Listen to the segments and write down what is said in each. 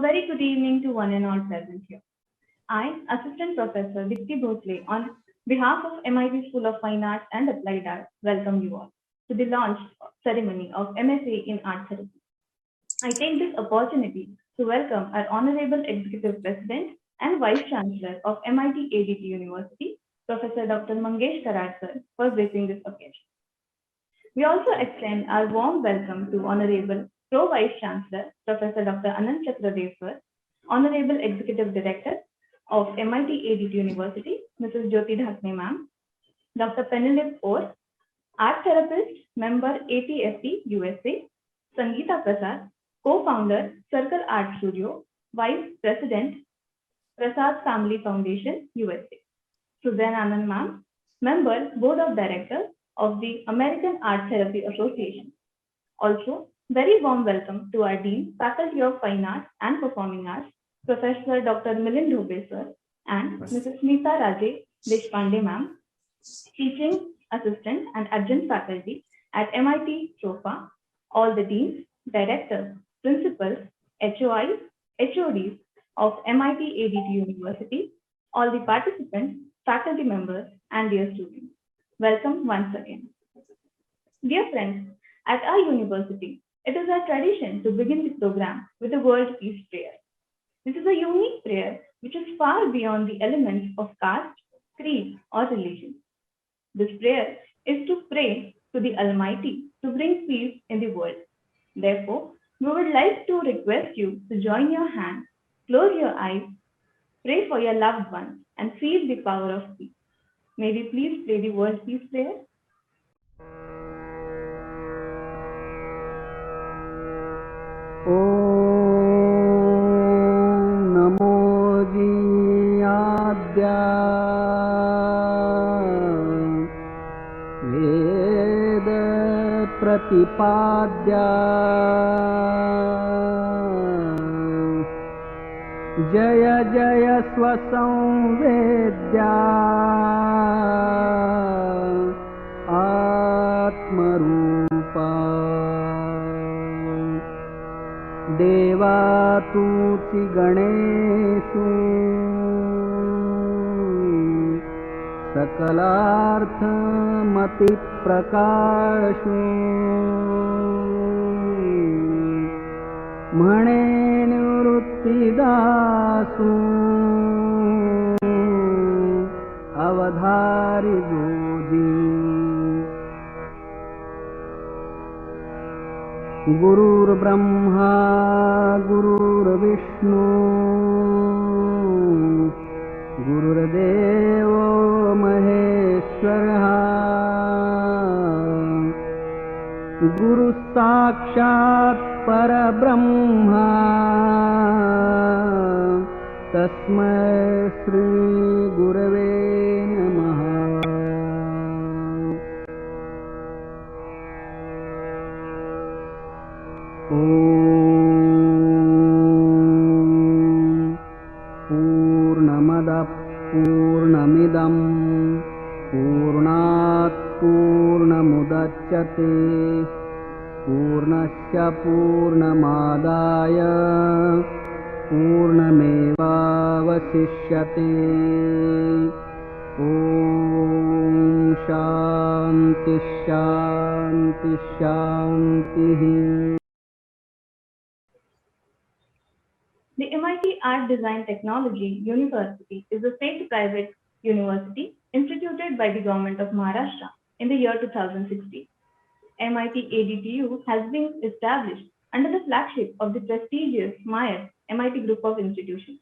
Very good evening to one and all present here. I, Assistant Professor Dipti Bhosle, on behalf of MIT School of Fine Arts and Applied Arts, welcome you all to the launch ceremony of MFA in Art Therapy. I take this opportunity to welcome our Honorable Executive President and Vice Chancellor of MIT ADT University, Professor Dr. Mangesh Karad sir, for gracing this occasion. We also extend our warm welcome to Honorable Pro Vice Chancellor, Professor Dr. Anand Chakradev sir, Honorable Executive Director of MIT ADT University, Mrs. Jyoti Dhakne ma'am, Dr. Penelope Orr, art therapist, member APFT USA, Sangeeta Prasad, co-founder Circle Art Studio, Vice President Prasad Family Foundation USA, Suzanne Anand ma'am, member Board of Directors of the American Art Therapy Association. Also, very warm welcome to our Dean, Faculty of Fine Arts and Performing Arts, Professor Dr. Milind Dhobe sir, and Mrs. Smita Raje Deshpande ma'am, teaching assistant and adjunct faculty at MIT SOFA, all the deans, directors, principals, HOIs, HODs of MIT ADT University, all the participants, faculty members, and dear students. Welcome once again. Dear friends, at our university, it is our tradition to begin the program with a world peace prayer. This is a unique prayer which is far beyond the elements of caste, creed, or religion. This prayer is to pray to the Almighty to bring peace in the world. Therefore, we would like to request you to join your hands, close your eyes, pray for your loved ones, and feel the power of peace. May we please pray the world peace prayer? ॐ नमो जीयाद्या वेद प्रतिपाद्या जय जय स्वसंवेद्या आत्मरूपा देवातुति गणेषु सकलार्थमतिप्रकाशु म्हणे निवृत्तिदासु अवधारि गोदी गुरुर्ब्रह्मा गुरुर्विष्णु गुरुर्देवो महेश्वरः गुरुः साक्षात् परब्रह्मा तस्मै श्री गुरवे नमः। पूर्णमदः पूर्णमिदं पूर्णात् पूर्णमुदच्यते पूर्णस्य पूर्णमादाय पूर्णमेवावशिष्यते। ॐ शान्ति शान्ति शान्तिः। The MIT Art Design Technology University is a state-private university instituted by the government of Maharashtra in the year 2016. MIT ADTU has been established under the flagship of the prestigious MIAT MIT Group of Institutions.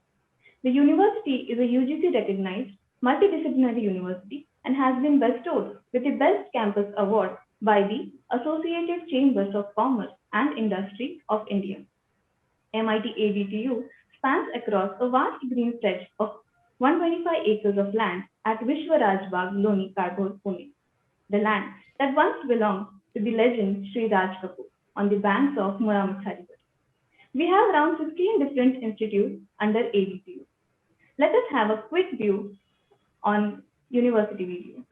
The university is a UGC-recognized multidisciplinary university and has been bestowed with the Best Campus Award by the Associated Chambers of Commerce and Industry of India. MIT ADTU spans across a vast green stretch of 125 acres of land at Vishwaraj Bagh, Loni, Karbhor, Pune, the land that once belonged to the legend Sri Raj Kapoor on the banks of Muramuthari River. We have around 15 different institutes under ADTU. Let us have a quick view on university video.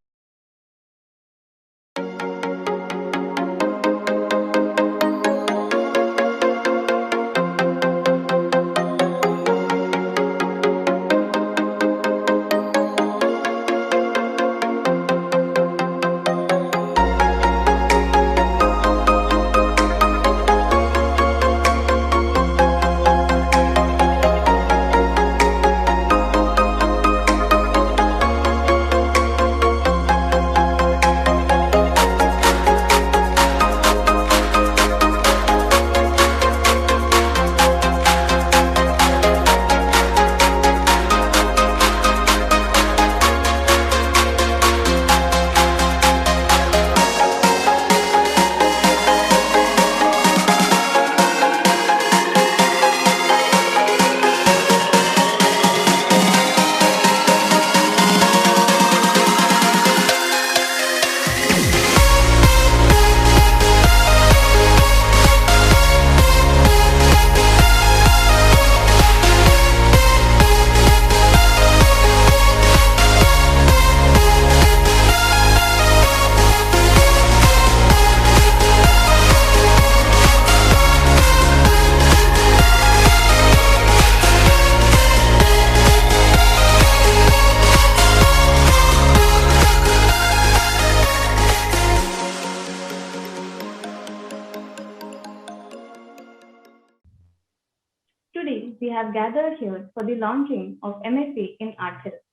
we have gathered here for the launching of MFA in Art Therapy.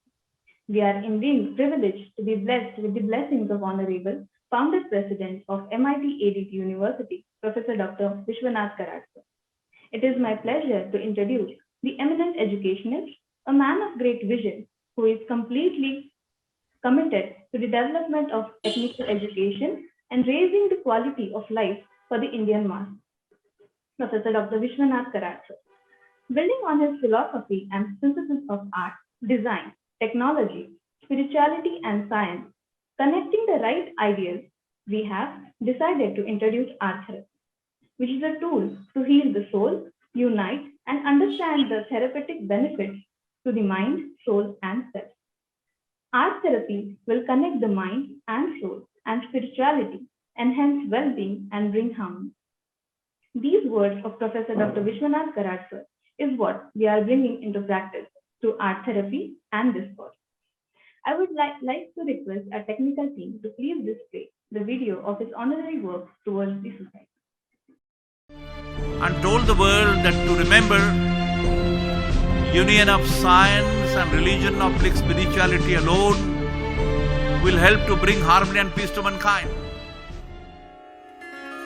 We are indeed privileged to be blessed with the blessings of Honorable Founder President of MIT ADT University, Professor Dr. Vishwanath Karadkar. It is my pleasure to introduce the eminent educationist, a man of great vision who is completely committed to the development of technical education and raising the quality of life for the Indian mass, Professor Dr. Vishwanath Karadkar. Building on his philosophy and synthesis of art, design, technology, spirituality, and science, connecting the right ideas, we have decided to introduce art therapy, which is a tool to heal the soul, unite, and understand the therapeutic benefits to the mind, soul, and self. Art therapy will connect the mind and soul and spirituality, enhance well being, and bring harmony. These words of Professor Dr. Vishwanath Karadkar is what we are bringing into practice through art therapy and this course. I would like to request our technical team to please display the video of his honorary work towards the society. And told the world that to remember union of science and religion of spirituality alone will help to bring harmony and peace to mankind.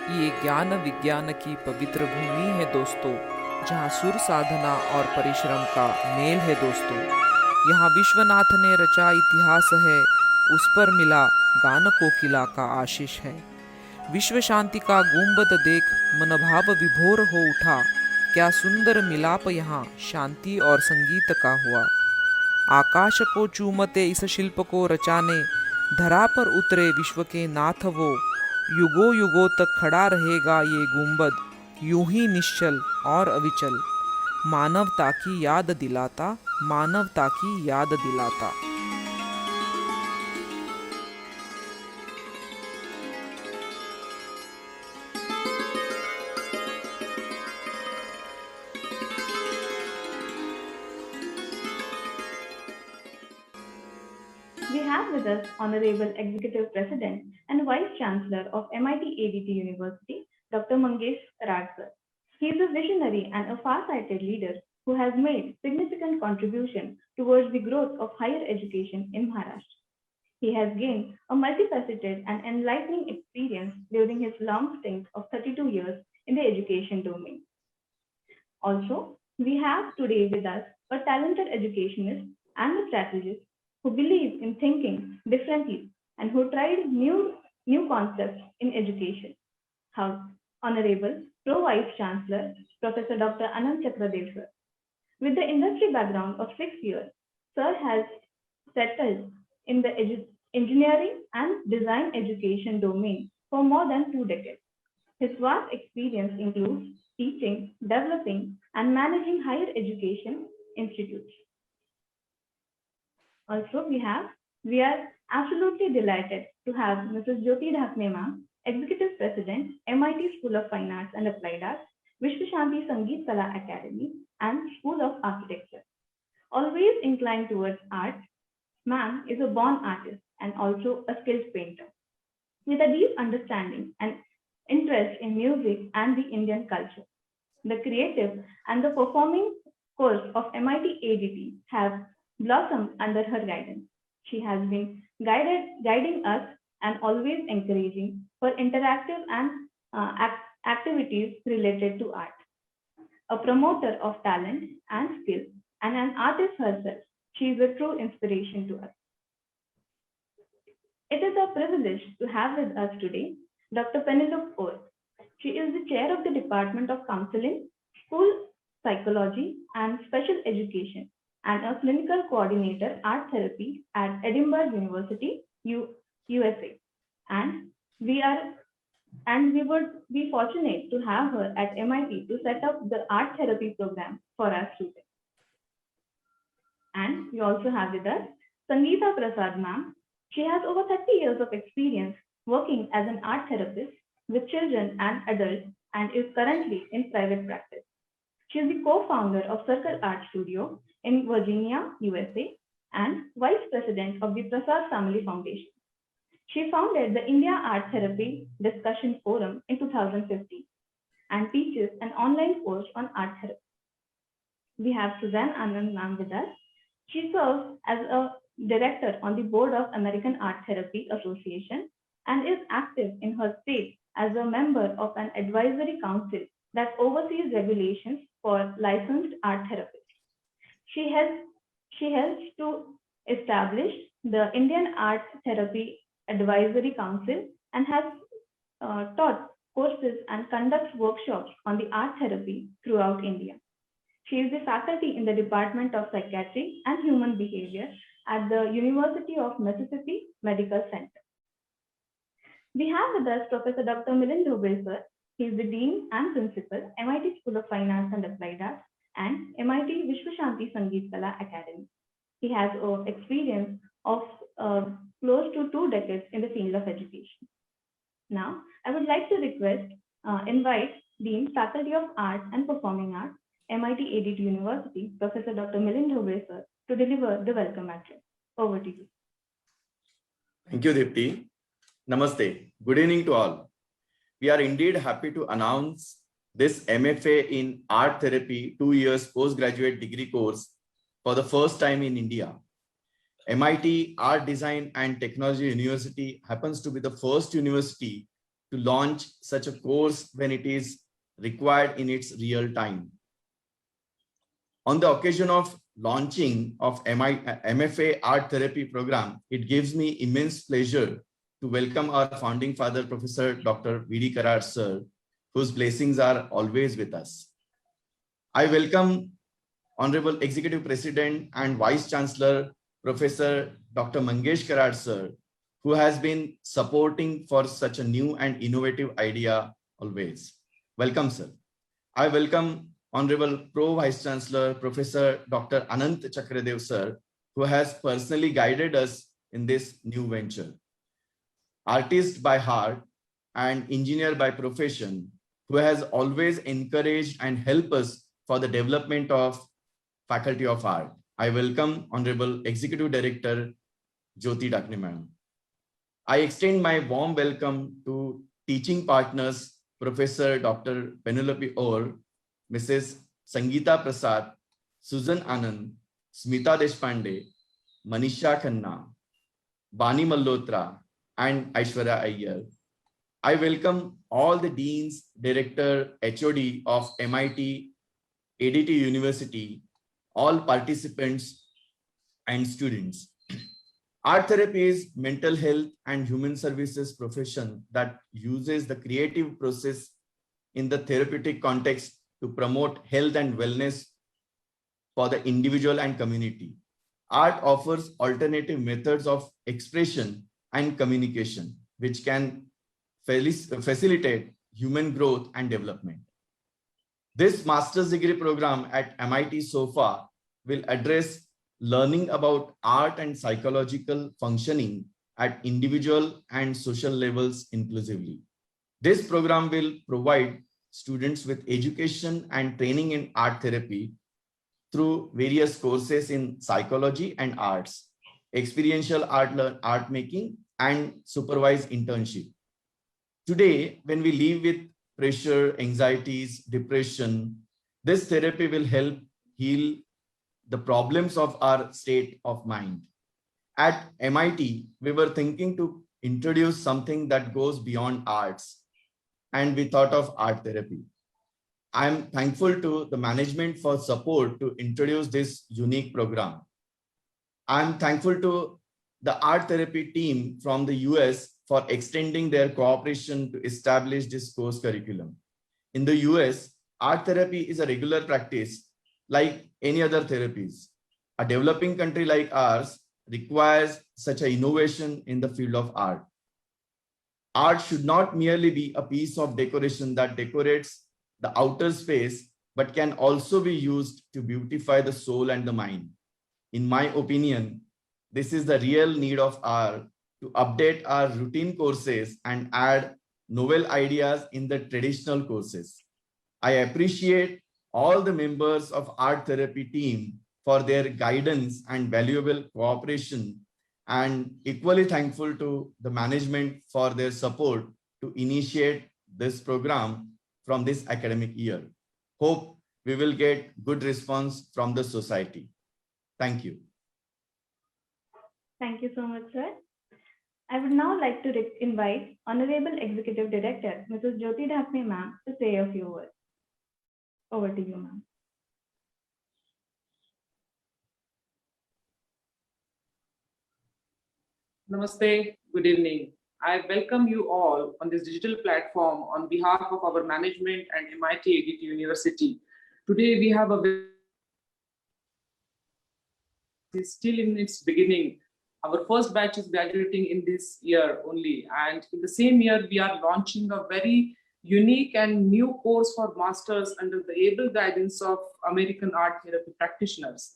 ये ज्ञान विज्ञान की पवित्र भूमि है दोस्तों, जहाँ सुर साधना और परिश्रम का मेल है दोस्तों। यहाँ विश्वनाथ ने रचा इतिहास है, उस पर मिला गान कोकिला का आशीष है। विश्व शांति का गुंबद देख मनभाव विभोर हो उठा, क्या सुंदर मिलाप यहाँ शांति और संगीत का हुआ। आकाश को चूमते इस शिल्प को रचाने, धरा पर उतरे विश्व के नाथ वो। युगों युगों तक खड़ा रहेगा ये गुंबद, यूं ही निश्चल और अविचल। मानवता की याद दिलाता, मानवता की याद दिलाता। We have with us Honorable Executive President and Vice Chancellor of MIT ADT University, Dr. Mangesh Radkar. He is a visionary and a far-sighted leader who has made significant contribution towards the growth of higher education in Maharashtra. He has gained a multifaceted and enlightening experience during his long stint of 32 years in the education domain. Also, we have today with us a talented educationist and a strategist who believe in thinking differently and who tried new concepts in education. How Honorable Pro Vice Chancellor Professor Dr. Anand Chakradev sir. With the industry background of 6 years, Sir has settled in the engineering and design education domain for more than 2 decades. His vast experience includes teaching, developing, and managing higher education institutes. Also, we are absolutely delighted to have Mrs. Jyoti Dhakne ma'am, Executive President, MIT School of Fine Arts and Applied Arts, Vishwashanti Sangeet Kala Academy, and School of Architecture. Always inclined towards art, ma'am is a born artist and also a skilled painter. With a deep understanding and interest in music and the Indian culture, the creative and the performing course of MIT ADT have blossomed under her guidance. She has been guiding us and always encouraging for interactive and activities related to art. A promoter of talent and skill and an artist herself, she is a true inspiration to us. It is a privilege to have with us today Dr. Penelope Orr. She is the chair of the Department of Counseling, School Psychology and Special Education and a clinical coordinator art therapy at Edinburgh University, USA. And we would be fortunate to have her at MIT to set up the art therapy program for our students. And we also have with us Sangeeta Prasad ma'am. She has over 30 years of experience working as an art therapist with children and adults and is currently in private practice. She is the co-founder of Circle Art Studio in Virginia, USA, and vice president of the Prasad Family Foundation. She founded the India Art Therapy Discussion Forum in 2015 and teaches an online course on art therapy. we have Suzanne Anand ma'am with us. She serves as a director on the board of American Art Therapy Association and is active in her state as a member of an advisory council that oversees regulations for licensed art therapists. She helps she helps to establish the Indian Art Therapy Advisory Council and has taught courses and conducts workshops on the art therapy throughout India. She is the faculty in the Department of Psychiatry and Human Behavior at the University of Mississippi Medical Center. We have with us Professor Dr. Milind Dhube, sir. He is the Dean and Principal, MIT School of Finance and Applied Arts and MIT Vishwashanti Sangeet Kala Academy. He has experience of close to 2 decades in the field of education. Now, I would like to invite Dean, Faculty of Art and Performing Arts, MIT ADT University, Professor Dr. Milind Dhube, sir, to deliver the welcome address. Over to you. Thank you, Dipti. Namaste. Good evening to all. We are indeed happy to announce this MFA in Art Therapy 2 years postgraduate degree course for the first time in India. MIT Art Design and Technology University happens to be the first university to launch such a course when it is required in its real time. On the occasion of launching of MFA Art Therapy program, it gives me immense pleasure to welcome our founding father, Professor Dr. V.D. Karar, sir, whose blessings are always with us. I welcome Honorable Executive President and Vice Chancellor, Professor Dr. Mangesh Karar, sir, who has been supporting for such a new and innovative idea always. Welcome, sir. I welcome Honorable Pro Vice Chancellor, Professor Dr. Anant Chakradev, sir, who has personally guided us in this new venture. Artist by heart and engineer by profession, who has always encouraged and helped us for the development of Faculty of Art. I welcome Honorable Executive Director Jyoti Dakne Madam. I extend my warm welcome to teaching partners, Professor Dr. Penelope Orr, Mrs. Sangeeta Prasad, Susan Anand, Smita Deshpande, Manisha Khanna, Bani Malhotra, and Aishwarya Iyer. I welcome all the deans, director, HOD of MIT ADT University, all participants and students. Art therapy is mental health and human services profession that uses the creative process in the therapeutic context to promote health and wellness for the individual and community. Art offers alternative methods of expression and communication, which can facilitate human growth and development. This master's degree program at MIT SOFA will address learning about art and psychological functioning at individual and social levels inclusively. This program will provide students with education and training in art therapy through various courses in psychology and arts, experiential art making, and supervised internship. Today, when we live with pressure, anxieties, depression, this therapy will help heal the problems of our state of mind. At MIT, we were thinking to introduce something that goes beyond arts, and we thought of art therapy. I'm thankful to the management for support to introduce this unique program. I'm thankful to the art therapy team from the US for extending their cooperation to establish this course curriculum. In the US, art therapy is a regular practice like any other therapies. A developing country like ours requires such an innovation in the field of art. Art should not merely be a piece of decoration that decorates the outer space, but can also be used to beautify the soul and the mind. In my opinion, this is the real need of art to update our routine courses and add novel ideas in the traditional courses. I appreciate all the members of art therapy team for their guidance and valuable cooperation, and equally thankful to the management for their support to initiate this program from this academic year. Hope we will get good response from the society. Thank you. Thank you so much, sir. I would now like to invite Honorable Executive Director, Mrs. Jyoti Dhapne ma'am, to say a few words. Over to you, ma'am. Namaste, good evening. I welcome you all on this digital platform on behalf of our management and MIT ADT University. Today we have is still in its beginning. Our first batch is graduating in this year only, and in the same year we are launching a very unique and new course for masters under the able guidance of American art therapy practitioners.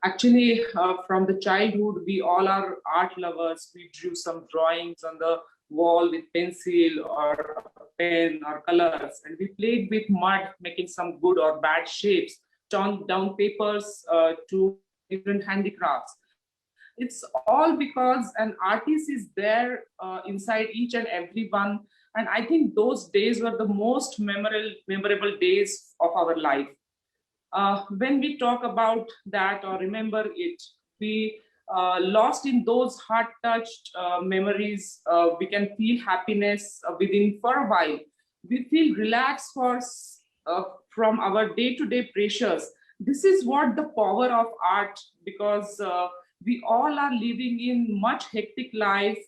Actually, from the childhood, we all are art lovers. We drew some drawings on the wall with pencil or pen or colors, and we played with mud, making some good or bad shapes, turned down papers to different handicrafts. It's all because an artist is there inside each and every one. And I think those days were the most memorable days of our life. When we talk about that or remember it, we lost in those heart-touched memories. We can feel happiness within for a while. We feel relaxed from our day-to-day pressures. This is what the power of art, because we all are living in much hectic life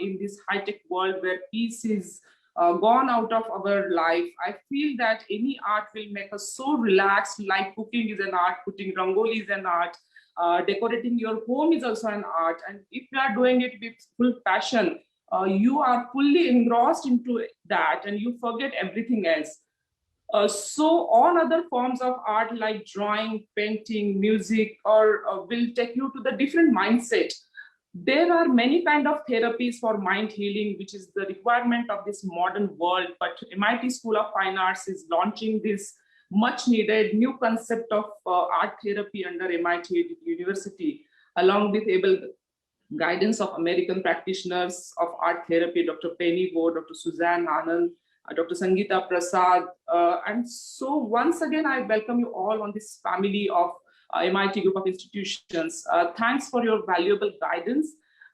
in this high-tech world where peace is gone out of our life. I feel that any art will make us so relaxed, like cooking is an art, putting rangoli is an art, decorating your home is also an art. And if you are doing it with full passion, you are fully engrossed into that and you forget everything else. So all other forms of art like drawing, painting, music, or will take you to the different mindset. There are many kind of therapies for mind healing, which is the requirement of this modern world. But MIT School of Fine Arts is launching this much needed new concept of art therapy under MIT University, along with able guidance of American practitioners of art therapy, Dr. Penny Vo, Dr. Suzanne Anand, Dr. Sangeeta Prasad. And so once again, I welcome you all on this family of MIT group of institutions. Thanks for your valuable guidance.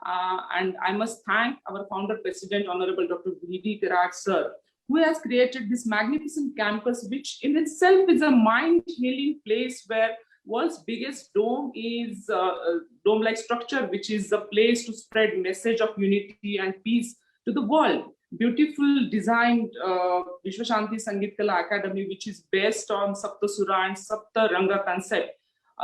And I must thank our founder president, Honorable Dr. V.D. Kirat sir, who has created this magnificent campus, which in itself is a mind-healing place where world's biggest dome is a dome-like structure, which is a place to spread message of unity and peace to the world. Beautiful designed Vishwashanti Sangeet Kala Academy, which is based on Sapta Sura and Sapta Ranga concept.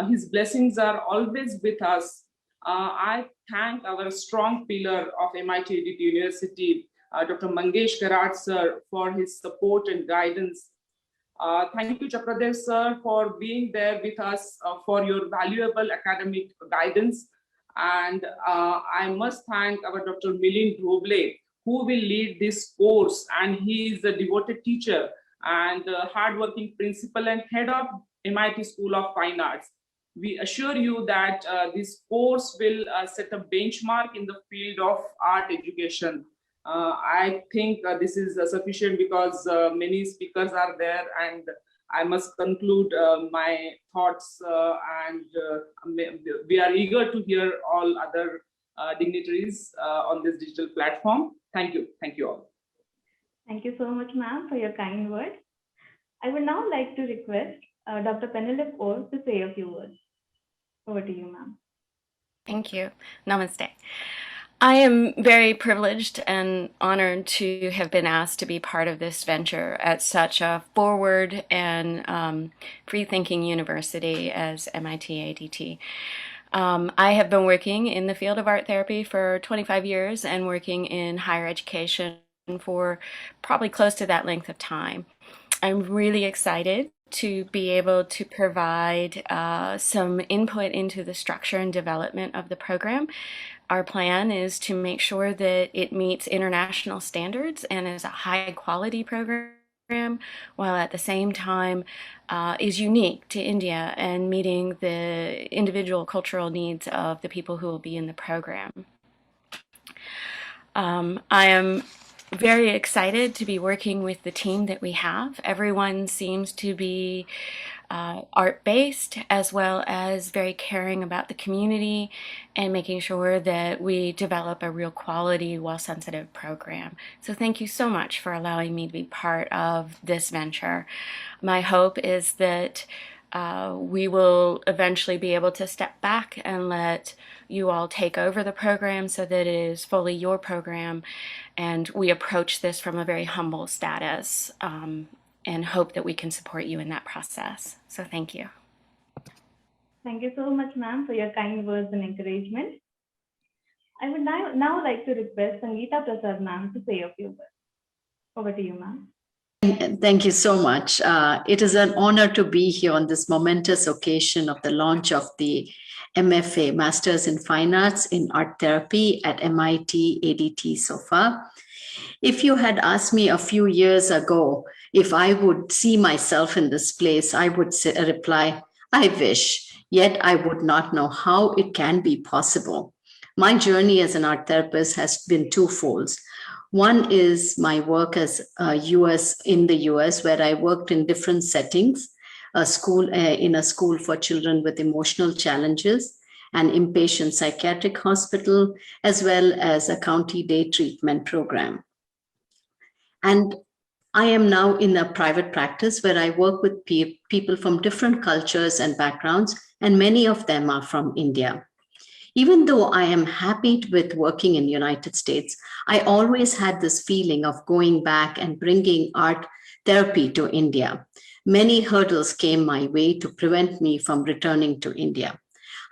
His blessings are always with us. I thank our strong pillar of MIT ADT University, Dr. Mangesh Karat sir, for his support and guidance. Thank you, Chakradev sir, for being there with us for your valuable academic guidance. And I must thank our Dr. Milind Dhoble, who will lead this course. And he is a devoted teacher and a hardworking principal and head of MIT School of Fine Arts. We assure you that this course will set a benchmark in the field of art education. I think this is sufficient because many speakers are there, and I must conclude my thoughts and we are eager to hear all other dignitaries on this digital platform. Thank you. Thank you all. Thank you so much, ma'am, for your kind words. I would now like to request Dr. Penelope Orr to say a few words. Over to you, ma'am. Thank you. Namaste. I am very privileged and honored to have been asked to be part of this venture at such a forward and free-thinking university as MIT ADT. I have been working in the field of art therapy for 25 years and working in higher education for probably close to that length of time. I'm really excited to be able to provide some input into the structure and development of the program. Our plan is to make sure that it meets international standards and is a high quality program, while at the same time is unique to India and meeting the individual cultural needs of the people who will be in the program. I am very excited to be working with the team that we have. Everyone seems to be art-based, as well as very caring about the community and making sure that we develop a real quality, well-sensitive program. So thank you so much for allowing me to be part of this venture. My hope is that we will eventually be able to step back and let you all take over the program so that it is fully your program, and we approach this from a very humble status and hope that we can support you in that process. So thank you. Thank you so much, ma'am, for your kind words and encouragement. I would now like to request Sangeeta Prasad, ma'am, to say a few words. Over to you, ma'am. Thank you so much. It is an honor to be here on this momentous occasion of the launch of the MFA, Masters in Fine Arts in Art Therapy at MIT ADT SOFA. If you had asked me a few years ago if I would see myself in this place, I would reply, I wish, yet I would not know how it can be possible. My journey as an art therapist has been twofold. One is my work as in the US, where I worked in different settings, in a school for children with emotional challenges, an inpatient psychiatric hospital, as well as a county day treatment program. And I am now in a private practice where I work with people from different cultures and backgrounds, and many of them are from India. Even though I am happy with working in the United States, I always had this feeling of going back and bringing art therapy to India. Many hurdles came my way to prevent me from returning to India.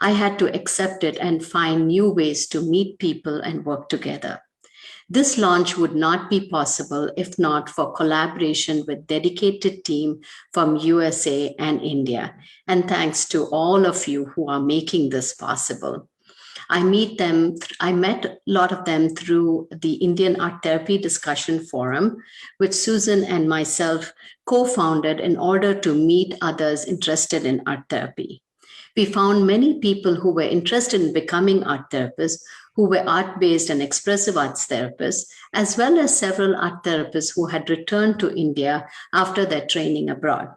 I had to accept it and find new ways to meet people and work together. This launch would not be possible if not for collaboration with dedicated team from USA and India. And thanks to all of you who are making this possible. I met a lot of them through the Indian Art Therapy Discussion Forum, which Susan and myself co-founded in order to meet others interested in art therapy. We found many people who were interested in becoming art therapists, who were art-based and expressive arts therapists, as well as several art therapists who had returned to India after their training abroad.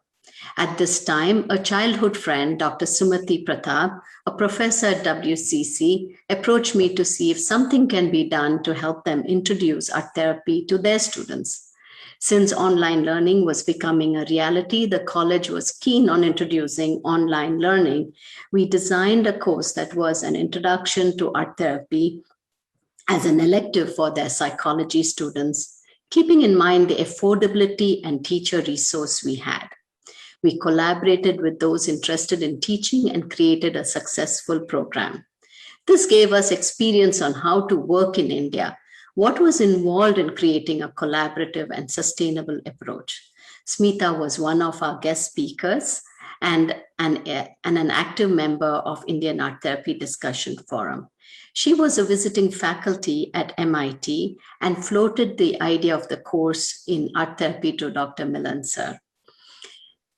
At this time, a childhood friend, Dr. Sumati Pratap, a professor at WCC, approached me to see if something can be done to help them introduce art therapy to their students. Since online learning was becoming a reality, the college was keen on introducing online learning. We designed a course that was an introduction to art therapy as an elective for their psychology students, keeping in mind the affordability and teacher resource we had. We collaborated with those interested in teaching and created a successful program. This gave us experience on how to work in India, what was involved in creating a collaborative and sustainable approach. Smita was one of our guest speakers and an active member of Indian Art Therapy Discussion Forum. She was a visiting faculty at MIT and floated the idea of the course in art therapy to Dr. Milan sir.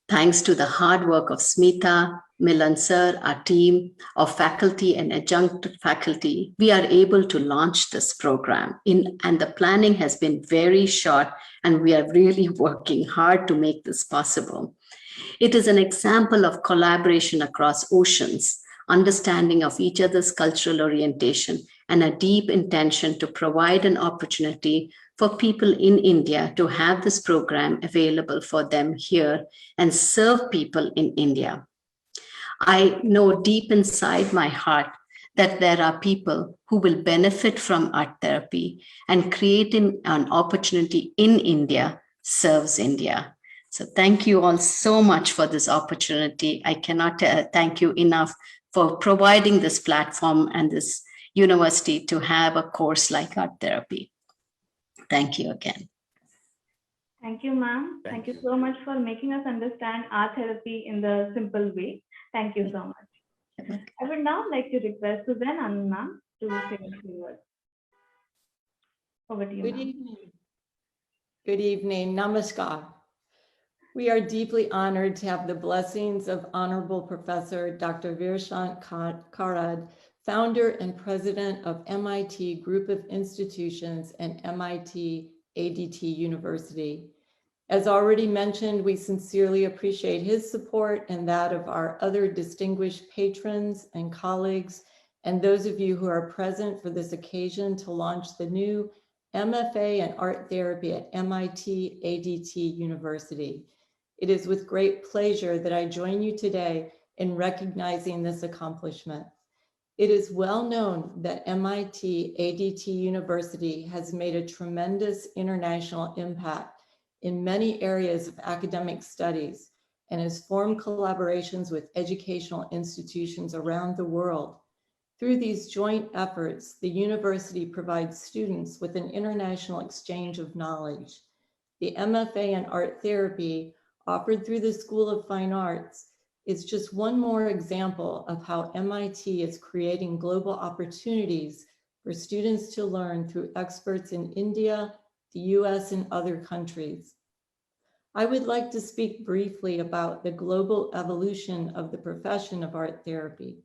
Thanks to the hard work of Smita, Milan sir, our team of faculty and adjunct faculty, we are able to launch this program. And the planning has been very short, and we are really working hard to make this possible. It is an example of collaboration across oceans, understanding of each other's cultural orientation, and a deep intention to provide an opportunity for people in India to have this program available for them here and serve people in India. I know deep inside my heart that there are people who will benefit from art therapy, and creating an opportunity in India serves India. So thank you all so much for this opportunity. I cannot thank you enough for providing this platform and this university to have a course like art therapy. Thank you again. Thank you, ma'am. Thank you so much for making us understand art therapy in the simple way. Thank you so much. I would now like to request Suzanne Anand ma'am to say a few words. Over to you, Good ma'am. evening. Good evening. Namaskar. We are deeply honored to have the blessings of Honorable Professor Dr. Virshant Karad, founder and president of MIT Group of Institutions and MIT ADT University, As already mentioned, we sincerely appreciate his support and that of our other distinguished patrons and colleagues, and those of you who are present for this occasion to launch the new MFA in Art Therapy at MIT ADT University. It is with great pleasure that I join you today in recognizing this accomplishment. It is well known that MIT ADT University has made a tremendous international impact in many areas of academic studies and has formed collaborations with educational institutions around the world. Through these joint efforts, the university provides students with an international exchange of knowledge. The MFA in Art Therapy, offered through the School of Fine Arts, is just one more example of how MIT is creating global opportunities for students to learn through experts in India, the US, and other countries. I would like to speak briefly about the global evolution of the profession of art therapy.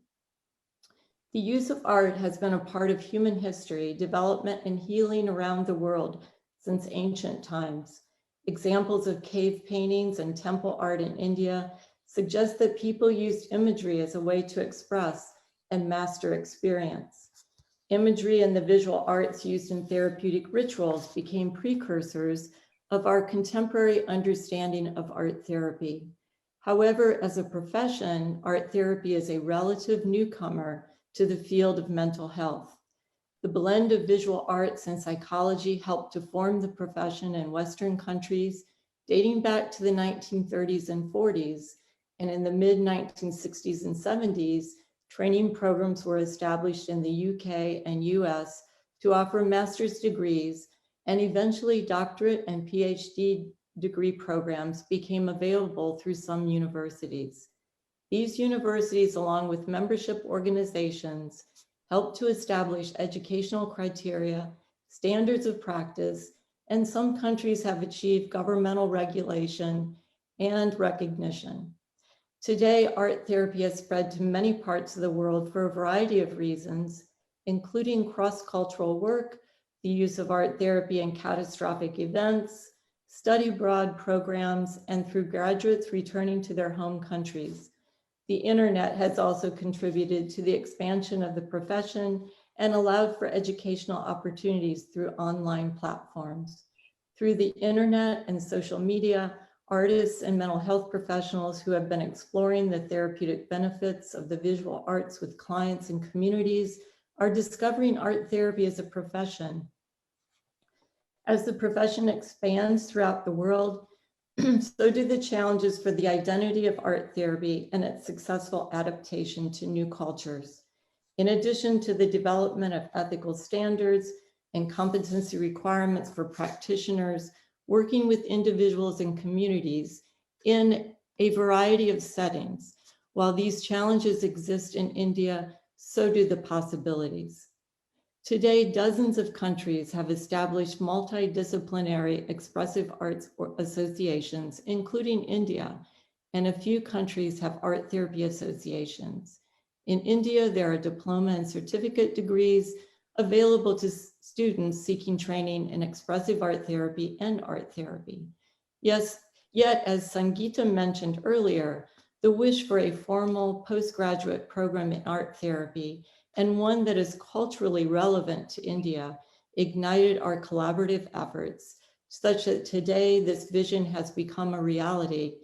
The use of art has been a part of human history, development, and healing around the world since ancient times. Examples of cave paintings and temple art in India suggest that people used imagery as a way to express and master experience. Imagery and the visual arts used in therapeutic rituals became precursors of our contemporary understanding of art therapy. However, as a profession, art therapy is a relative newcomer to the field of mental health. The blend of visual arts and psychology helped to form the profession in Western countries dating back to the 1930s and 40s, and in the mid-1960s and 70s, training programs were established in the UK and US to offer master's degrees, and eventually doctorate and PhD degree programs became available through some universities. These universities, along with membership organizations, help to establish educational criteria, standards of practice, and some countries have achieved governmental regulation and recognition. Today, art therapy has spread to many parts of the world for a variety of reasons, including cross-cultural work, the use of art therapy in catastrophic events, study abroad programs, and through graduates returning to their home countries. The internet has also contributed to the expansion of the profession and allowed for educational opportunities through online platforms. Through the internet and social media, artists and mental health professionals who have been exploring the therapeutic benefits of the visual arts with clients and communities are discovering art therapy as a profession. As the profession expands throughout the world, so do the challenges for the identity of art therapy and its successful adaptation to new cultures. In addition to the development of ethical standards and competency requirements for practitioners working with individuals and communities in a variety of settings, while these challenges exist in India, so do the possibilities. Today, dozens of countries have established multidisciplinary expressive arts associations, including India, and a few countries have art therapy associations. In India, there are diploma and certificate degrees available to students seeking training in expressive art therapy and art therapy. Yes, yet, as Sangeeta mentioned earlier, the wish for a formal postgraduate program in art therapy and one that is culturally relevant to India ignited our collaborative efforts, such that today this vision has become a reality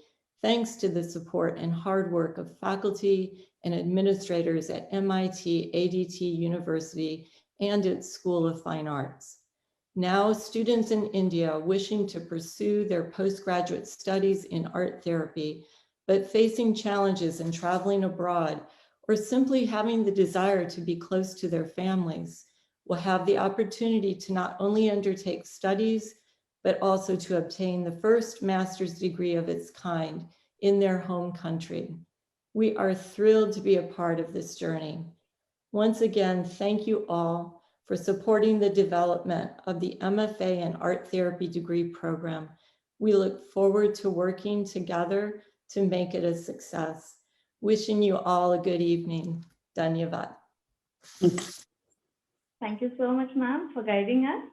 thanks to the support and hard work of faculty and administrators at MIT ADT University and its School of Fine Arts. Now, students in India wishing to pursue their postgraduate studies in art therapy, but facing challenges in traveling abroad or simply having the desire to be close to their families, will have the opportunity to not only undertake studies, but also to obtain the first master's degree of its kind in their home country. We are thrilled to be a part of this journey. Once again, thank you all for supporting the development of the MFA in Art Therapy degree program. We look forward to working together to make it a success. Wishing you all a good evening. Dhanyavad. Thank you so much, ma'am, for guiding us.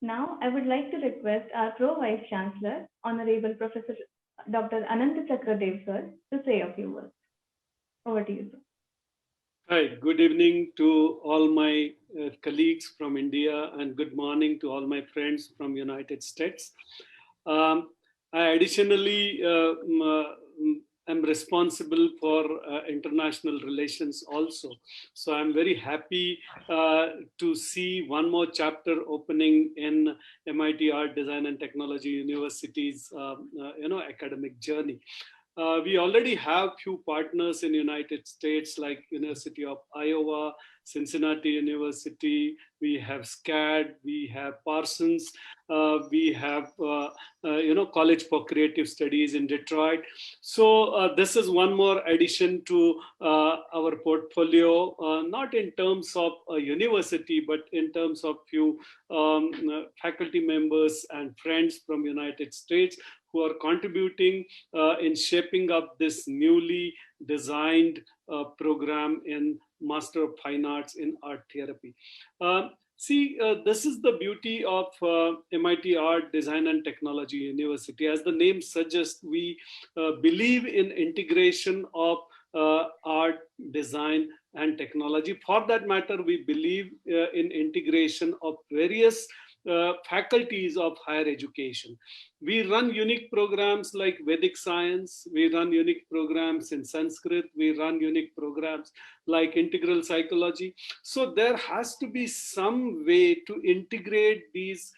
Now, I would like to request our Pro-Vice Chancellor, Honorable Professor Dr. Ananta Chakradev, sir, to say a few words. Over to you, sir. Hi, good evening to all my colleagues from India and good morning to all my friends from United States. I additionally am responsible for international relations also. So I'm very happy to see one more chapter opening in MIT Art, Design and Technology University's academic journey. We already have few partners in United States like University of Iowa, Cincinnati University, we have SCAD, we have Parsons, we have College for Creative Studies in Detroit. So this is one more addition to our portfolio, not in terms of a university, but in terms of few faculty members and friends from United States who are contributing in shaping up this newly designed program in Master of Fine Arts in Art Therapy. This is the beauty of MIT Art, Design and Technology University. As the name suggests, we believe in integration of art, design and technology. For that matter, we believe in integration of various faculties of higher education. We run unique programs like Vedic science, we run unique programs in Sanskrit, we run unique programs like integral psychology. So there has to be some way to integrate these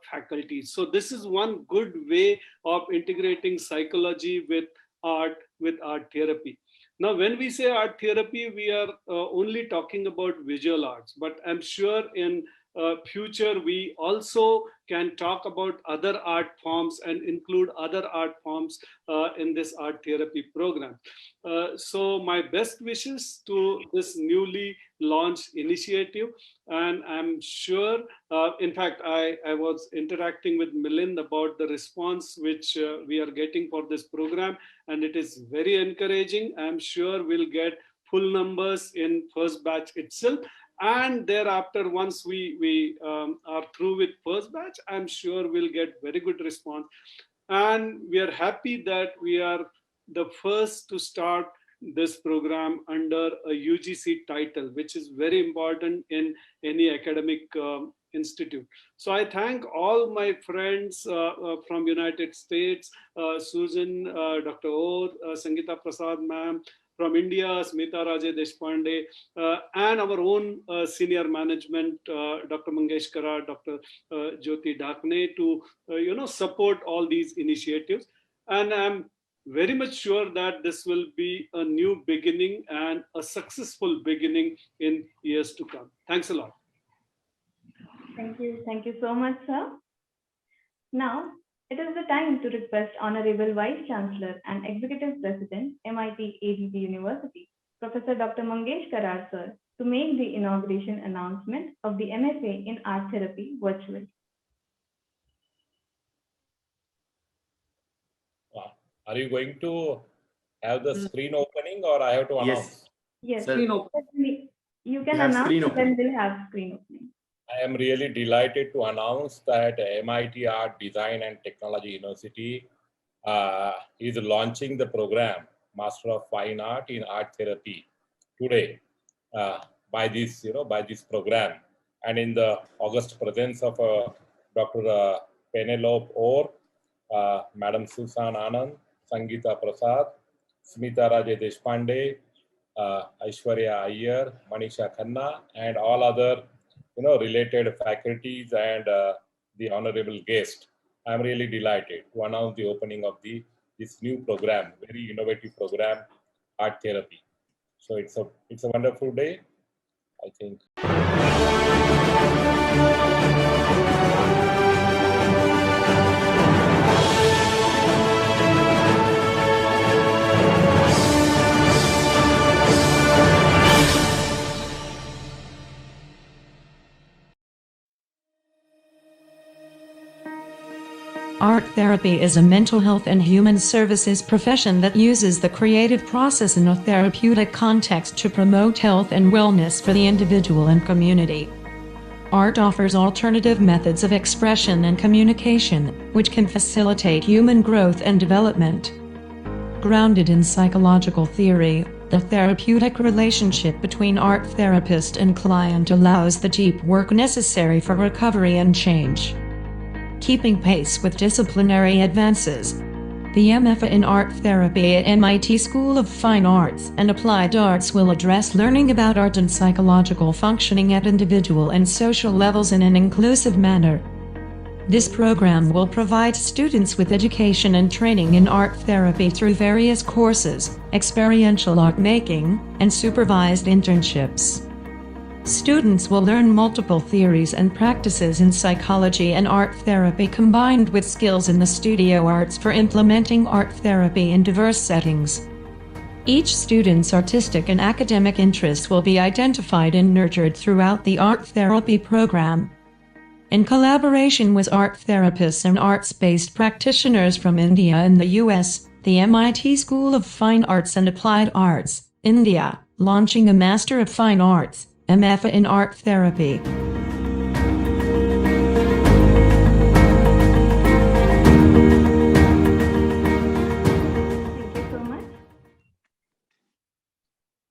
faculties. So this is one good way of integrating psychology with art therapy. Now, when we say art therapy, we are only talking about visual arts, but I'm sure in future, we also can talk about other art forms and include other art forms in this art therapy program. So my best wishes to this newly launched initiative. And I'm sure, in fact, I was interacting with Milind about the response which we are getting for this program, and it is very encouraging. I'm sure we'll get full numbers in first batch itself. And thereafter, once we are through with first batch, I'm sure we'll get very good response. And we are happy that we are the first to start this program under a UGC title, which is very important in any academic institute. So I thank all my friends from United States, Susan, Dr. O, Sangeeta Prasad ma'am, from India, Smita Raje Deshpande, and our own senior management, Dr. Mangesh Kara, Dr. Jyoti Dakne, to support all these initiatives. And I'm very much sure that this will be a new beginning and a successful beginning in years to come. Thanks a lot. Thank you so much, sir. Now, it is the time to request Honorable Vice Chancellor and Executive President, MIT ADP University, Professor Dr. Mangesh Karar, sir, to make the inauguration announcement of the MFA in Art Therapy virtual. Are you going to have the screen opening or I have to announce? Yes, Sir, you can announce and then we'll have screen opening. I am really delighted to announce that MIT Art, Design and Technology University is launching the program Master of Fine Art in Art Therapy today by this program, and in the august presence of Dr. Penelope Orr, Madam Susan Anand, Sangeeta Prasad, Smita Raje Deshpande, Aishwarya Iyer, Manisha Khanna, and all other related faculties and the honorable guest. I'm really delighted to announce the opening of this new program, very innovative program, Art Therapy. So it's a wonderful day, I think. Art therapy is a mental health and human services profession that uses the creative process in a therapeutic context to promote health and wellness for the individual and community. Art offers alternative methods of expression and communication, which can facilitate human growth and development. Grounded in psychological theory, the therapeutic relationship between art therapist and client allows the deep work necessary for recovery and change. Keeping pace with disciplinary advances, the MFA in Art Therapy at MIT School of Fine Arts and Applied Arts will address learning about art and psychological functioning at individual and social levels in an inclusive manner. This program will provide students with education and training in art therapy through various courses, experiential art making, and supervised internships. Students will learn multiple theories and practices in psychology and art therapy combined with skills in the studio arts for implementing art therapy in diverse settings. Each student's artistic and academic interests will be identified and nurtured throughout the art therapy program. In collaboration with art therapists and arts-based practitioners from India and the US, the MIT School of Fine Arts and Applied Arts, India, launching a Master of Fine Arts, MFA in Art Therapy. Thank you so much.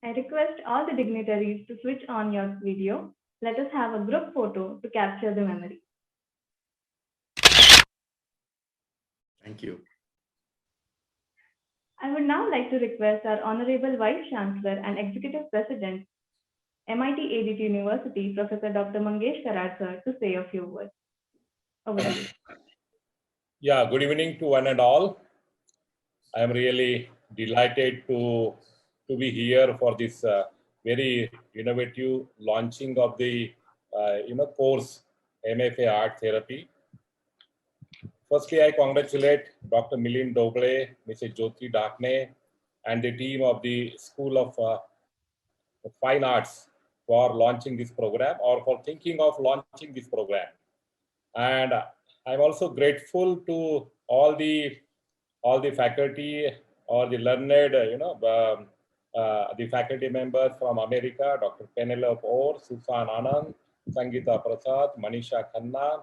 I request all the dignitaries to switch on your video. Let us have a group photo to capture the memory. Thank you. I would now like to request our Honorable Vice Chancellor and Executive President, MIT ADT University, Professor Dr. Mangesh Karad sir, to say a few words. Over to you. Yeah, good evening to one and all. I am really delighted to be here for this very innovative launching of the course MFA Art Therapy. Firstly, I congratulate Dr. Milind Doble, Mrs. Jyoti Dakne, and the team of the School of Fine Arts for launching this program or for thinking of launching this program. And I'm also grateful to all the faculty or the learned, the faculty members from America, Dr. Penelope Orr, Susan Anand, Sangeeta Prasad, Manisha Khanna,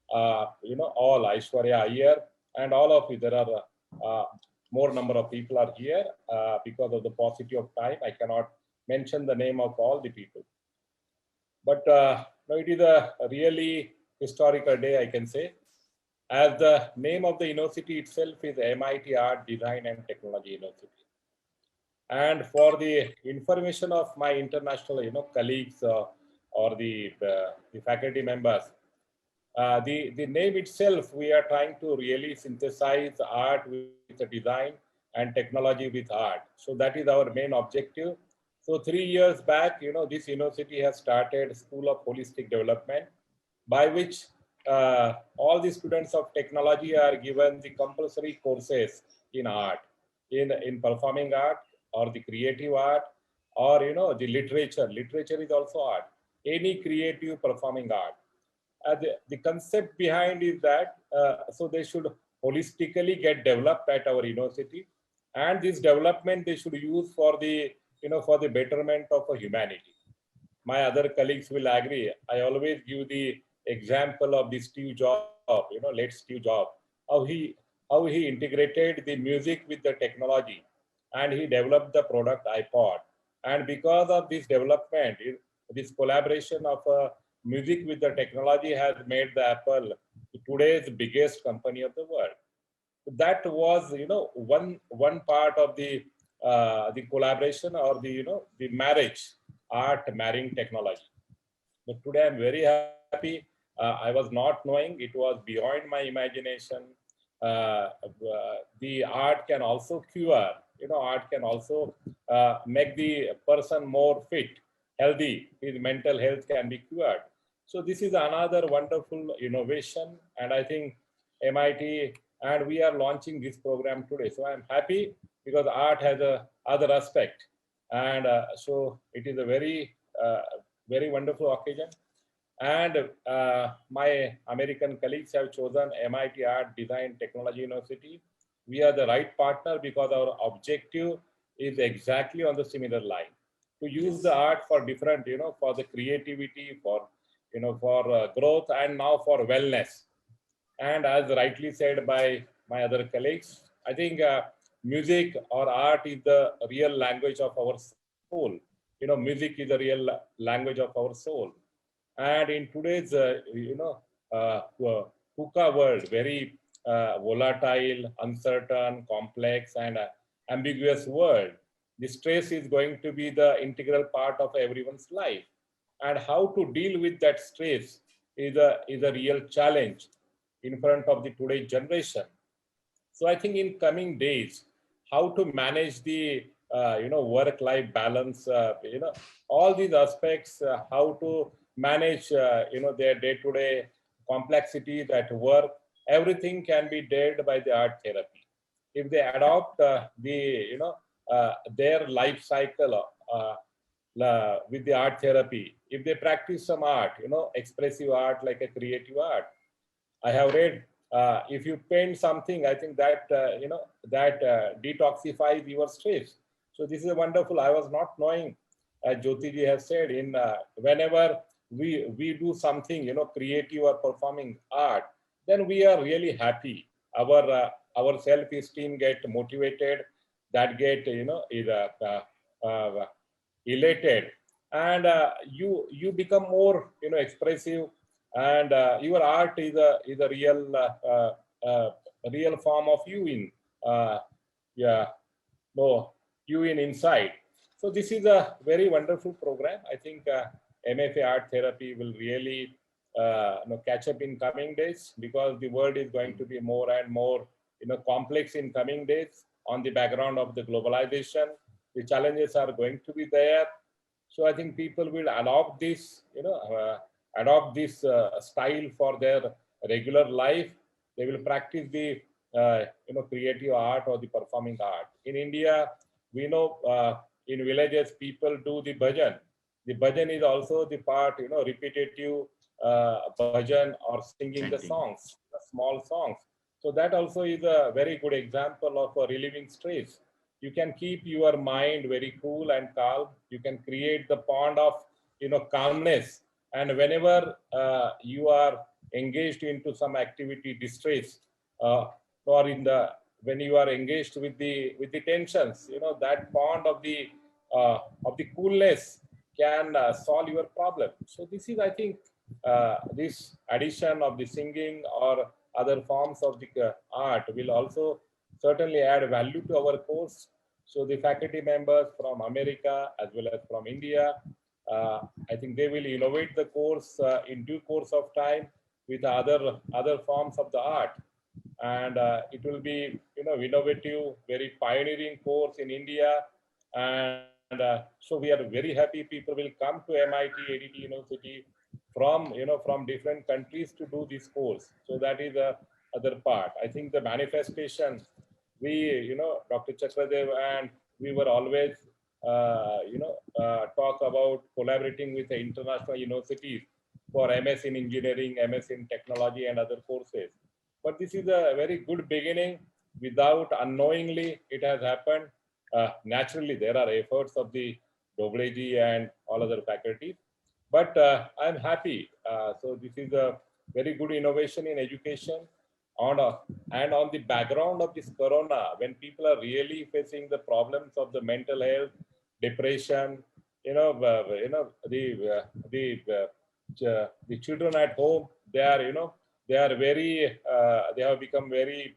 all Aishwarya Iyer, and all of you. There are more number of people are here because of the paucity of time. I cannot mention the name of all the people. But it is a really historical day, I can say, as the name of the university itself is MIT Art, Design and Technology University. And for the information of my international, colleagues or the faculty members, the name itself, we are trying to really synthesize art with the design and technology with art. So that is our main objective. So 3 years back, this university has started School of Holistic Development, by which all the students of technology are given the compulsory courses in art, in performing art or the creative art or, the literature. Literature is also art, any creative performing art. The concept behind is that so they should holistically get developed at our university, and this development they should use for the for the betterment of humanity. My other colleagues will agree. I always give the example of the Steve Jobs, late Steve Jobs, how he integrated the music with the technology, and he developed the product iPod. And because of this development, this collaboration of music with the technology has made the Apple today's biggest company of the world. That was, one part of the collaboration or the marriage, art marrying technology. But today I'm very happy. I was not knowing, it was beyond my imagination. The art can also cure, art can also make the person more fit, healthy. His mental health can be cured. So this is another wonderful innovation, and I think MIT, and we are launching this program today. So I'm happy because art has a other aspect, and so it is a very very wonderful occasion. And my American colleagues have chosen MIT Art, Design, Technology University. We are the right partner because our objective is exactly on the similar line, to use the art for different, for the creativity, for, for growth and now for wellness. And as rightly said by my other colleagues, I think music or art is the real language of our soul. Music is the real language of our soul. And in today's, VUCA world, very volatile, uncertain, complex, and ambiguous world, the stress is going to be the integral part of everyone's life. And how to deal with that stress is a real challenge in front of the today's generation. So I think in coming days, how to manage the work-life balance, all these aspects, how to manage their day-to-day complexities at work, everything can be dealt by the art therapy. If they adopt their life cycle with the art therapy, if they practice some art, expressive art like a creative art. I have read if you paint something, I think that detoxifies your stress. So this is wonderful. I was not knowing, as Jyotiji has said, in whenever we do something, creative or performing art, then we are really happy. Our self-esteem get motivated, that get elated, and you become more expressive, and your art is a real form of you in you in inside. So this is a very wonderful program. I think MFA art therapy will really catch up in coming days, because the world is going to be more and more complex in coming days on the background of the globalization. The challenges are going to be there. So I think people will adopt this, style for their regular life. They will practice the, creative art or the performing art. In India, we know in villages, people do the bhajan. The bhajan is also the part, repetitive bhajan or singing the songs, the small songs. So that also is a very good example of a relieving stress. You can keep your mind very cool and calm. You can create the pond of calmness. And whenever you are engaged into some activity, distress, or when you are engaged with the tensions, that pond of the coolness can solve your problem. So this is, I think, this addition of the singing or other forms of the art will also certainly add value to our course. So the faculty members from America as well as from India, I think they will innovate the course in due course of time with other forms of the art, and it will be innovative, very pioneering course in India, and so we are very happy people will come to MIT, ADT University from different countries to do this course. So that is the other part. I think the manifestation, we, Dr. Chakradev and we were always, talk about collaborating with the international universities for MS in engineering, MS in technology and other courses. But this is a very good beginning. Without unknowingly, it has happened. Naturally, there are efforts of the Dobleji and all other faculties. But I'm happy. So this is a very good innovation in education. And on the background of this corona, when people are really facing the problems of the mental health, depression, the children at home, they are very they have become very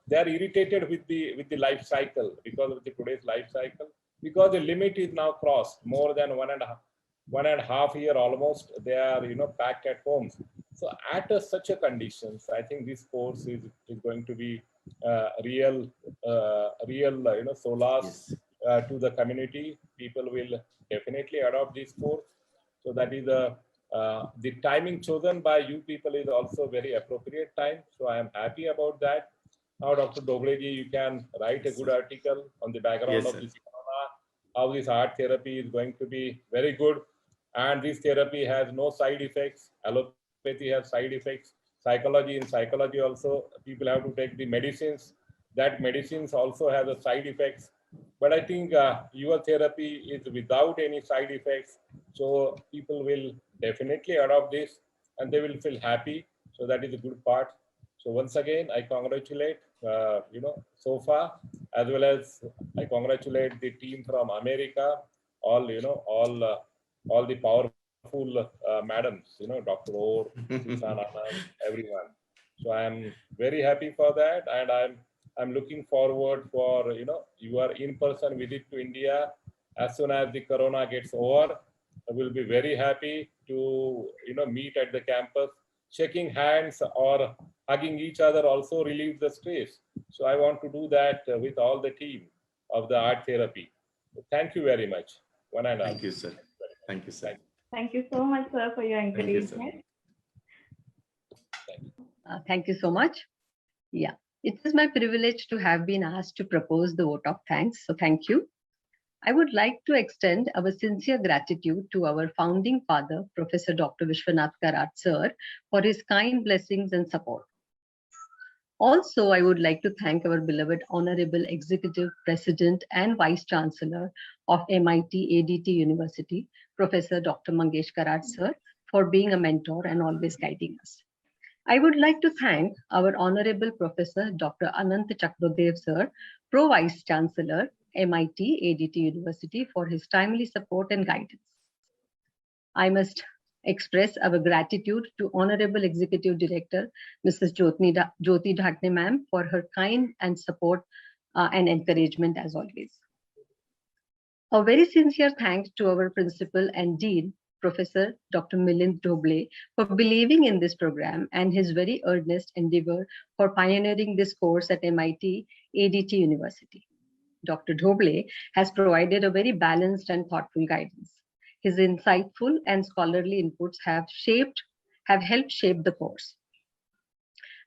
they are irritated with the life cycle because of the today's life cycle, because the limit is now crossed. More than 1.5 year almost, they are packed at homes. So at such a conditions, I think this course is going to be real solace to the community. People will definitely adopt this course. So that is the timing chosen by you people is also very appropriate time. So I am happy about that. Now, Dr. Dobleji, you can write a good article on the background of this corona, how this art therapy is going to be very good. And this therapy has no side effects. Allopathy has side effects. In psychology also, people have to take the medicines. That medicines also have the side effects. But I think your therapy is without any side effects. So people will definitely adopt this and they will feel happy. So that is the good part. So once again, I congratulate, SOFA, as well as I congratulate the team from America, all, all the powerful madams, Dr. Orr, Susan Anand, everyone. So I'm very happy for that. And I'm looking forward for, your in-person visit to India as soon as the Corona gets over. I will be very happy to, meet at the campus. Shaking hands or hugging each other also relieves the stress. So I want to do that with all the team of the art therapy. Thank you very much. One and all. Thank you, sir. Thank you, sir. Thank you so much, sir, for your Thank you, sir. encouragement. Thank you so much. Yeah, it is my privilege to have been asked to propose the vote of thanks. So thank you. I would like to extend our sincere gratitude to our founding father, Professor Dr. Vishwanath Karat sir, for his kind blessings and support. Also, I would like to thank our beloved Honorable Executive President and Vice Chancellor of MIT ADT University, Professor Dr. Mangesh Karat sir, for being a mentor and always guiding us. I would like to thank our Honorable Professor Dr. Anant Chakradev sir, Pro Vice Chancellor, MIT ADT University, for his timely support and guidance. I must express our gratitude to Honorable Executive Director, Mrs. Jyoti Dhakne ma'am, for her kind and support and encouragement as always. A very sincere thanks to our Principal and Dean, Professor Dr. Milind Dhoble, for believing in this program and his very earnest endeavor for pioneering this course at MIT ADT University. Dr. Dhoble has provided a very balanced and thoughtful guidance. His insightful and scholarly inputs have helped shape the course.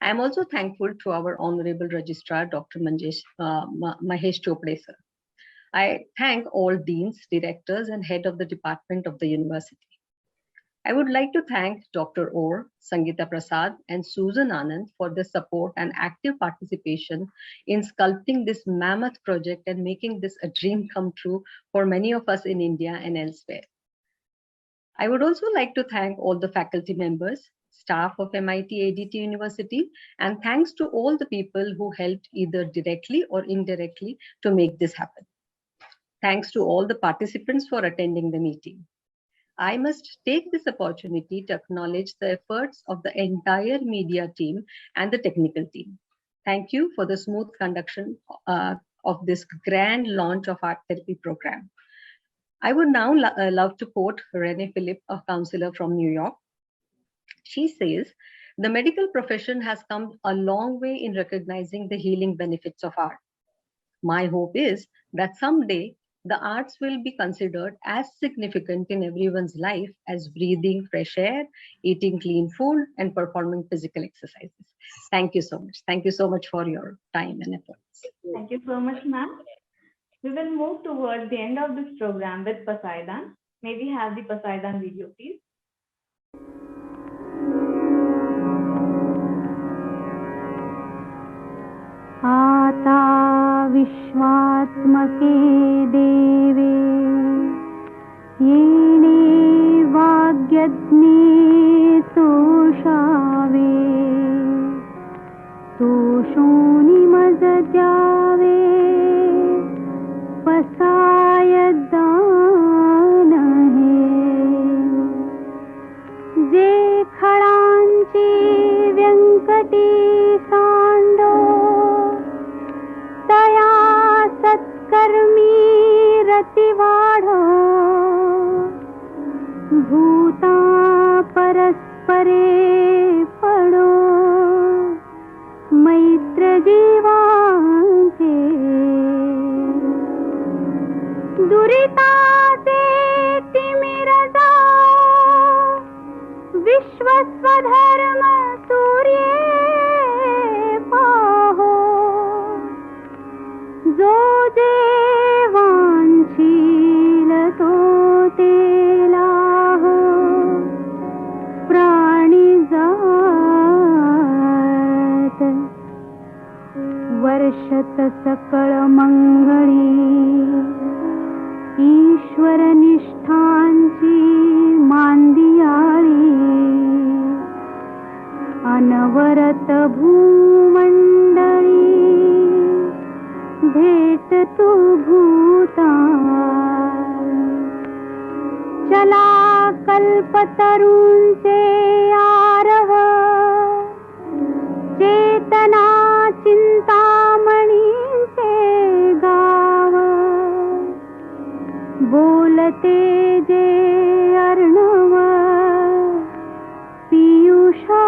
I am also thankful to our Honorable Registrar, Dr. Mahesh Chopre sir. I thank all deans, directors, and head of the department of the university. I would like to thank Dr. Orr, Sangeeta Prasad, and Susan Anand for their support and active participation in sculpting this mammoth project and making this a dream come true for many of us in India and elsewhere. I would also like to thank all the faculty members, staff of MIT ADT University, and thanks to all the people who helped either directly or indirectly to make this happen. Thanks to all the participants for attending the meeting. I must take this opportunity to acknowledge the efforts of the entire media team and the technical team. Thank you for the smooth conduction of this grand launch of art therapy program. I would now love to quote Renee Phillip, a counselor from New York. She says, the medical profession has come a long way in recognizing the healing benefits of art. My hope is that someday the arts will be considered as significant in everyone's life as breathing fresh air, eating clean food, and performing physical exercises. Thank you so much. Thank you so much for your time and efforts. Thank you so much, ma'am. We will move towards the end of this program with Poseidon. May we have the Poseidon video, please? आता विश्वात्मके देवे येणे वाग्यज्ञे तोषावे तोषोनि मजद्यावे पसायदान जे खडांची व्यंकटी सांडो तया सत्कर्मी रतिवाढ भूता परस्परे पडो मैत्र जीवांचे दुरिताचे तिमिर जाओ विश्वस्वधर्म सूर्ये पाहो जो देवांशील तो तेलाह प्राणी जात वर्षत सकळ मंगळी ईश्वर निष्ठांची मांदिया अनवरत भूमंडळी भेट तू भूताल चला कल्पतरूंचे आरव चेतना चिंतामणींचे गाव बोलते जे अर्णव पियुषाचे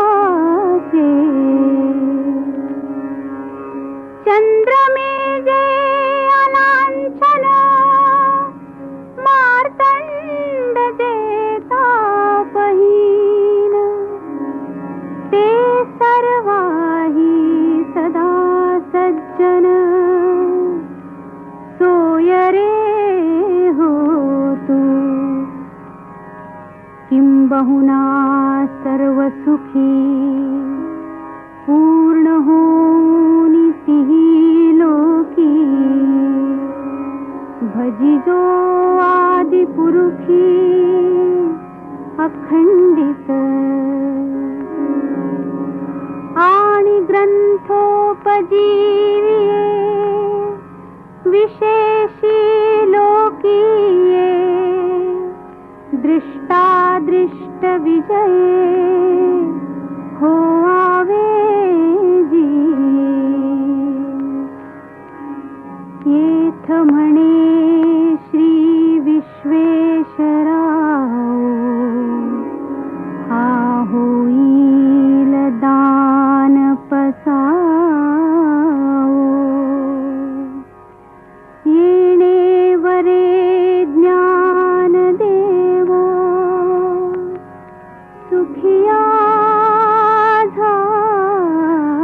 चंद्रमे जे अलांछन मार्तंड देता पहिन ते सर्वाही सदा सज्जन सोय रे हो तू किंबहुना सर्व सुखी पूर्ण होनी तिही लोकी भजिजो आदि पुरुषी अखंडित आणि ग्रंथोपजीविये विशेषी लोकीये दृष्टादृष्ट विजये हो आवे जी येथ म्हणे श्री विश्वेश्वराव हा होईल दान पसावो येणे वरे ज्ञान देवो सुखिया झाला